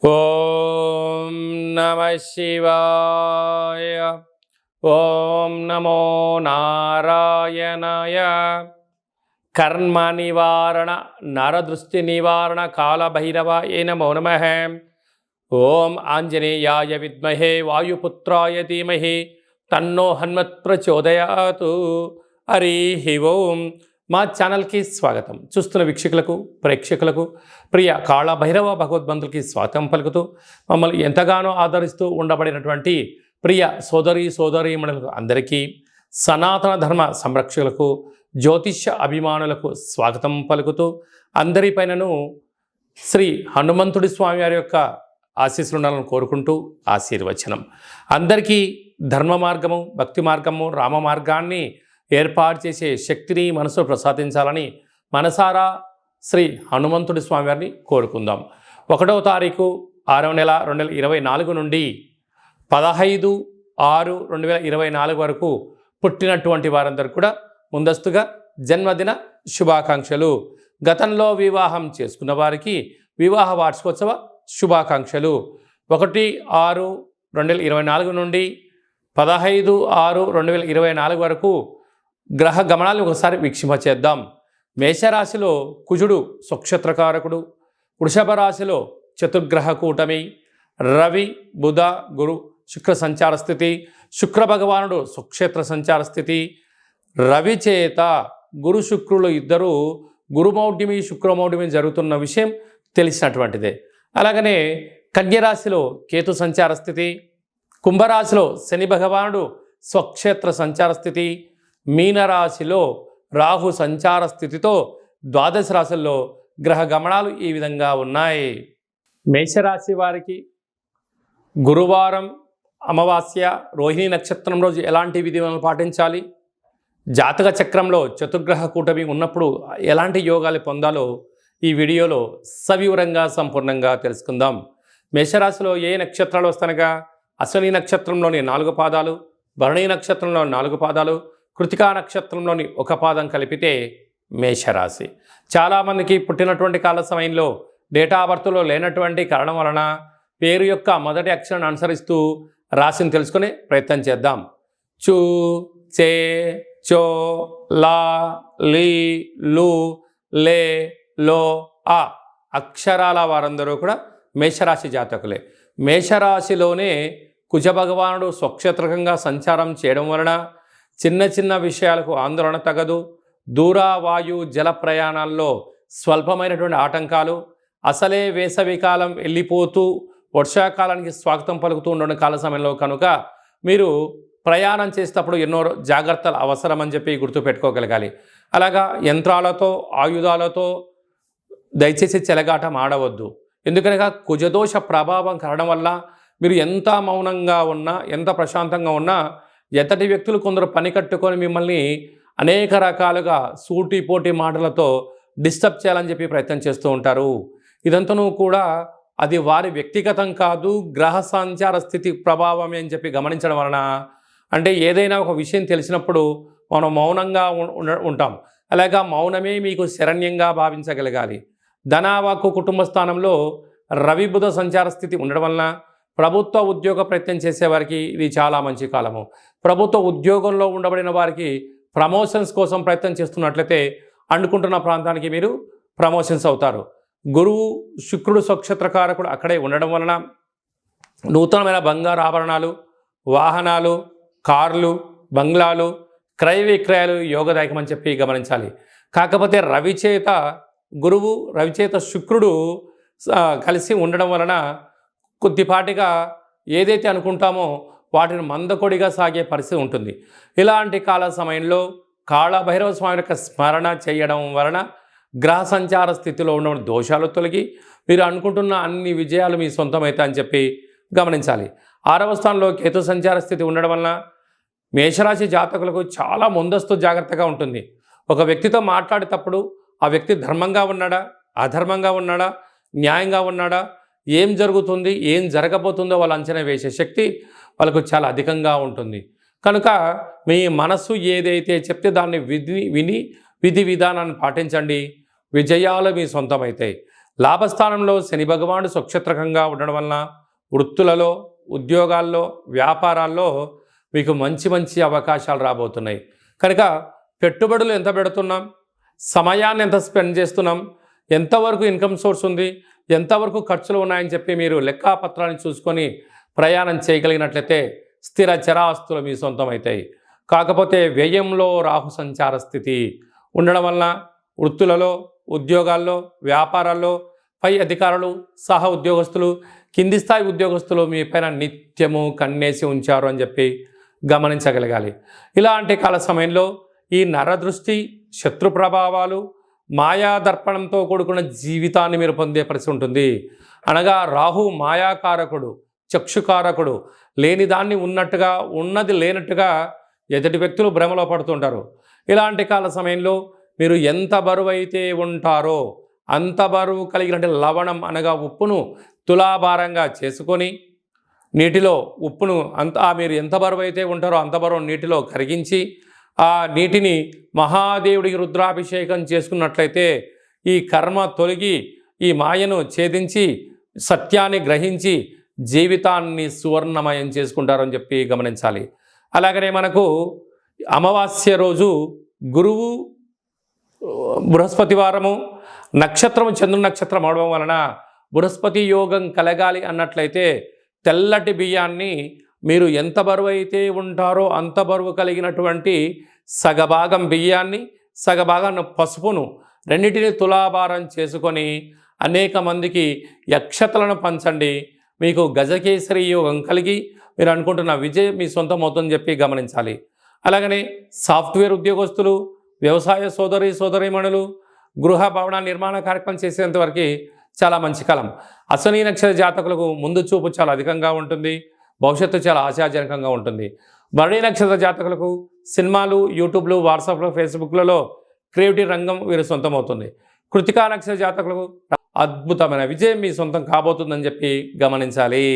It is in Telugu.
ఓం నమ శివాయ. ఓం నమో నారాయణాయ. కర్మ నివారణ నరదృష్టి నివారణ కాళభైరవాయ నమో నమః. ఓం ఆంజనేయాయ విద్మహే వాయుపుత్రాయ ధీమహి తన్నో హనుమత్ ప్రచోదయాతు. హరి ఓం. మా ఛానల్కి స్వాగతం. చూస్తున్న వీక్షకులకు ప్రేక్షకులకు ప్రియ కాళభైరవ భగవద్బంధులకి స్వాగతం పలుకుతూ మమ్మల్ని ఎంతగానో ఆదరిస్తూ ఉండబడినటువంటి ప్రియ సోదరీమణులకు అందరికీ, సనాతన ధర్మ సంరక్షకులకు, జ్యోతిష్య అభిమానులకు స్వాగతం పలుకుతూ అందరిపైనను శ్రీ హనుమంతుడి స్వామి వారి యొక్క ఆశీస్సులు ఉండాలని కోరుకుంటూ ఆశీర్వచనం. అందరికీ ధర్మ మార్గము, భక్తి మార్గము, రామ మార్గాన్ని ఏర్పాటు చేసే శక్తిని మనసు ప్రసాదించాలని మనసారా శ్రీ హనుమంతుడి స్వామి వారిని కోరుకుందాం. 1వ తారీఖు 6వ నెల 2024 నుండి 15/6/2024 వరకు పుట్టినటువంటి వారందరూ కూడా ముందస్తుగా జన్మదిన శుభాకాంక్షలు. గతంలో వివాహం చేసుకున్న వారికి వివాహ వార్షికోత్సవ శుభాకాంక్షలు. 1/6/2024 నుండి 15/6/2024 వరకు గ్రహ గమనాలను ఒకసారి వీక్షింపచేద్దాం. మేషరాశిలో కుజుడు స్వక్షేత్రకారకుడు, వృషభ రాశిలో చతుర్గ్రహ కూటమి, రవి బుధ గురు శుక్ర సంచార స్థితి, శుక్ర భగవానుడు స్వక్షేత్ర సంచార స్థితి. రవి చేత గురు శుక్రులు ఇద్దరు గురుమౌఢ్యమి శుక్రమౌఢ్యమి జరుగుతున్న విషయం తెలిసినటువంటిదే. అలాగనే కన్యరాశిలో కేతు సంచార స్థితి, కుంభరాశిలో శని భగవానుడు స్వక్షేత్ర సంచార స్థితి, మీనరాశిలో రాహు సంచార స్థితితో ద్వాదశ రాశుల్లో గ్రహ గమనాలు ఈ విధంగా ఉన్నాయి. మేషరాశి వారికి గురువారం అమావాస్య రోహిణి నక్షత్రం రోజు ఎలాంటి విధులను పాటించాలి, జాతక చక్రంలో చతుర్గ్రహ కూటమి ఉన్నప్పుడు ఎలాంటి యోగాలు పొందాలో ఈ వీడియోలో సవివరంగా సంపూర్ణంగా తెలుసుకుందాం. మేషరాశిలో ఏ నక్షత్రాలు వస్తానగా అశ్విని నక్షత్రంలోని 4 పాదాలు, భరణి నక్షత్రంలో 4 పాదాలు, కృతికా నక్షత్రంలోని 1 పాదం కలిపితే మేషరాశి. చాలామందికి పుట్టినటువంటి కాల సమయంలో డేటా ఆఫ్ బర్త్లో లేనటువంటి కారణం వలన పేరు యొక్క మొదటి అక్షరాన్ని అనుసరిస్తూ రాశిని తెలుసుకునే ప్రయత్నం చేద్దాం. చూ, చే, చో, లా, లీ, లు, లే, లో, ఆ అక్షరాల వారందరూ కూడా మేషరాశి జాతకులే. మేషరాశిలోనే కుజభగవానుడు స్వక్షేత్రకంగా సంచారం చేయడం వలన చిన్న చిన్న విషయాలకు ఆందోళన తగదు. దూర వాయు జల ప్రయాణాల్లో స్వల్పమైనటువంటి ఆటంకాలు, అసలే వేసవికాలం వెళ్ళిపోతూ వర్షాకాలానికి స్వాగతం పలుకుతూ ఉండడం కాల సమయంలో కనుక మీరు ప్రయాణం చేసేటప్పుడు ఎన్నో జాగ్రత్తలు అవసరమని చెప్పి గుర్తుపెట్టుకోగలగాలి. అలాగా యంత్రాలతో ఆయుధాలతో దయచేసి చెలగాటం ఆడవద్దు. ఎందుకనగా కుజదోష ప్రభావం కారణం వల్ల మీరు ఎంత మౌనంగా ఉన్నా, ఎంత ప్రశాంతంగా ఉన్నా ఎంతటి వ్యక్తులు కొందరు పని కట్టుకొని మిమ్మల్ని అనేక రకాలుగా సూటిపోటి మాటలతో డిస్టర్బ్ చేయాలని చెప్పి ప్రయత్నం చేస్తూ ఉంటారు. ఇదంతనూ కూడా అది వారి వ్యక్తిగతం కాదు, గ్రహ సంచార స్థితి ప్రభావమే అని చెప్పి గమనించడం వలన, అంటే ఏదైనా ఒక విషయం తెలిసినప్పుడు మనం మౌనంగా ఉంటాం. అలాగా మౌనమే మీకు శరణ్యంగా భావించగలగాలి. ధనావాకు కుటుంబ స్థానంలో రవి బుధ సంచార స్థితి ఉండడం వలన ప్రభుత్వ ఉద్యోగ ప్రయత్నం చేసేవారికి ఇది చాలా మంచి కాలము. ప్రభుత్వ ఉద్యోగంలో ఉండబడిన వారికి ప్రమోషన్స్ కోసం ప్రయత్నం చేస్తున్నట్లయితే అనుకుంటున్న ప్రాంతానికి మీరు ప్రమోషన్స్ అవుతారు. గురువు శుక్రుడు స్వక్షేత్రకారకుడు అక్కడే ఉండడం వలన నూతనమైన బంగారు ఆభరణాలు, వాహనాలు, కార్లు, బంగ్లాలు, క్రయ విక్రయాలు యోగదాయకమని చెప్పి గమనించాలి. కాకపోతే రవిచేత శుక్రుడు కలిసి ఉండడం వలన కొద్దిపాటిగా ఏదైతే అనుకుంటామో వాటిని మందకొడిగా సాగే పరిస్థితి ఉంటుంది. ఇలాంటి కాల సమయంలో కాళభైరవ స్వామి యొక్క స్మరణ చేయడం వలన గ్రహ సంచార స్థితిలో ఉన్న దోషాలు తొలగి మీరు అనుకుంటున్న అన్ని విజయాలు మీ సొంతమవుతాయి అని చెప్పి గమనించాలి. 6వ స్థానంలో కేతు సంచార స్థితి ఉండడం వలన మేషరాశి జాతకులకు చాలా ముందస్తు జాగ్రత్తగా ఉంటుంది. ఒక వ్యక్తితో మాట్లాడేటప్పుడు ఆ వ్యక్తి ధర్మంగా ఉన్నాడా, అధర్మంగా ఉన్నాడా, న్యాయంగా ఉన్నాడా, ఏం జరుగుతుంది, ఏం జరగబోతుందో వాళ్ళు అంచనా వేసే శక్తి వాళ్ళకు చాలా అధికంగా ఉంటుంది. కనుక మీ మనస్సు ఏదైతే చెప్తే దాన్ని విధి విధానాన్ని పాటించండి. విజయాలు మీ సొంతమవుతాయి. లాభస్థానంలో శని భగవానుడు స్వక్షేత్రకంగా ఉండడం వలన వృత్తులలో, ఉద్యోగాల్లో, వ్యాపారాల్లో మీకు మంచి మంచి అవకాశాలు రాబోతున్నాయి. కనుక పెట్టుబడులు ఎంత పెడుతున్నాం, సమయాన్ని ఎంత స్పెండ్ చేస్తున్నాం, ఎంతవరకు ఇన్కమ్ సోర్స్ ఉంది, ఎంతవరకు ఖర్చులు ఉన్నాయని చెప్పి మీరు లెక్కాపత్రాన్ని చూసుకొని ప్రయాణం చేయగలిగినట్లయితే స్థిర చరాస్తులు మీ సొంతం అవుతాయి. కాకపోతే వ్యయంలో రాహు సంచార స్థితి ఉండడం వలన వృత్తులలో, ఉద్యోగాల్లో, వ్యాపారాల్లో పై అధికారులు, సహ ఉద్యోగస్తులు, కింది స్థాయి ఉద్యోగస్తులు మీ పైన నిత్యము కన్నేసి ఉంచారు అని చెప్పి గమనించగలగాలి. ఇలాంటి కాల సమయంలో ఈ నరదృష్టి, శత్రు ప్రభావాలు, మాయాదర్పణంతో కూడుకున్న జీవితాన్ని మీరు పొందే పరిస్థితి ఉంటుంది. అనగా రాహు మాయాకారకుడు, చక్షుకారకుడు, లేని దాన్ని ఉన్నట్టుగా, ఉన్నది లేనట్టుగా ఎదుటి వ్యక్తులు భ్రమలో పడుతుంటారు. ఇలాంటి కాల సమయంలో మీరు ఎంత బరువు అయితే ఉంటారో అంత బరువు కలిగినట్టు లవణం అనగా ఉప్పును తులాభారంగా చేసుకొని నీటిలో ఉప్పును మీరు ఎంత బరువు అయితే ఉంటారో అంత బరువు నీటిలో కరిగించి ఆ నీటిని మహాదేవుడికి రుద్రాభిషేకం చేసుకున్నట్లయితే ఈ కర్మ తొలగి ఈ మాయను ఛేదించి సత్యాన్ని గ్రహించి జీవితాన్ని సువర్ణమయం చేసుకుంటారని చెప్పి గమనించాలి. అలాగనే మనకు అమావాస్య రోజు గురువు బృహస్పతి వారము నక్షత్రము చంద్రుని నక్షత్రం అవడం వలన బృహస్పతి యోగం కలగాలి అన్నట్లయితే తెల్లటి బియ్యాన్ని మీరు ఎంత బరువు అయితే ఉంటారో అంత బరువు కలిగినటువంటి సగభాగం బియ్యాన్ని, సగభాగం పసుపును రెండింటిని తులాభారం చేసుకొని అనేక మందికి యక్షతలను పంచండి. మీకు గజకేసరి యోగం కలిగి మీరు అనుకుంటున్న విజయం మీ సొంతం అవుతుందని చెప్పి గమనించాలి. అలాగనే సాఫ్ట్వేర్ ఉద్యోగస్తులు, వ్యవసాయ సోదరీమణులు, గృహ భవన నిర్మాణ కార్యక్రమం చేసేంత వరకు చాలా మంచి కాలం. అశ్విని నక్షత్ర జాతకులకు ముందు చూపు చాలా అధికంగా ఉంటుంది, భవిష్యత్తు చాలా ఆశాజనకంగా ఉంటుంది. భరణి నక్షత్ర జాతకులకు సినిమాలు, యూట్యూబ్లు, వాట్సాప్లో, ఫేస్బుక్లలో క్రియేటివ్ రంగం వీరు సొంతం అవుతుంది. కృతికా నక్షత్ర జాతకులకు అద్భుతమైన విజయం మీ సొంతం కాబోతుందని చెప్పి గమనించాలి.